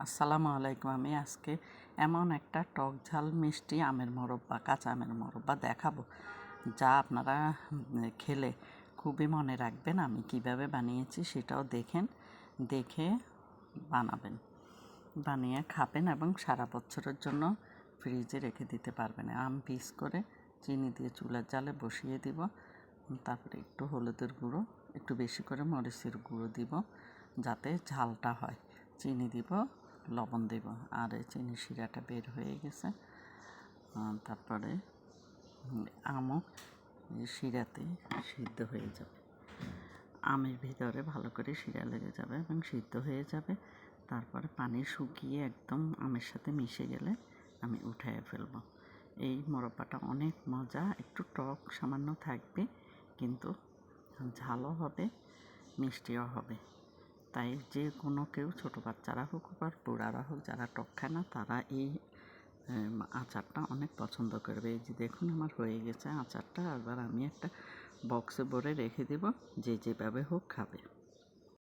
আসসালামু আলাইকুম। আমি আজকে এমন একটা টক ঝাল মিষ্টি আমের মোরব্বা, কাঁচা আমের মোরব্বা দেখাবো, যা আপনারা খেলে খুবই মনে রাখবেন। আমি কিভাবে বানিয়েছি সেটাও দেখে বানাবেন, বানিয়ে খাবেন এবং সারা বছরের জন্য ফ্রিজে রেখে দিতে পারবেন। আম পিস করে চিনি দিয়ে চুলার জালে বসিয়ে দিব, তারপরে একটু হলুদের গুঁড়ো, একটু বেশি করে মরিচের গুঁড়ো দিব যাতে ঝালটা হয়, চিনি দিব, লবণ দেব। আর এই চিনি শিরাটা বের হয়ে গেছে, তারপরে আমও শিরাতে সিদ্ধ হয়ে যাবে, আমের ভিতরে ভালো করে শিরা লেগে যাবে এবং সিদ্ধ হয়ে যাবে। তারপরে পানি শুকিয়ে একদম আমের সাথে মিশে গেলে আমি উঠাইয়া ফেলবো। এই মোরব্বাটা অনেক মজা, একটু টক সামান্য থাকবে, কিন্তু ঝালও হবে, মিষ্টিও হবে। তাই যে কোনো কেউ, ছোটো বাচ্চারা হোক আর বুড়ারা হোক, যারা টক খায় না তারা এই আচারটা অনেক পছন্দ করবে। এই যে দেখুন আমার হয়ে গেছে আচারটা। এবার আমি একটা বক্সে ভরে রেখে দেব, যে যেভাবে হোক খাবে।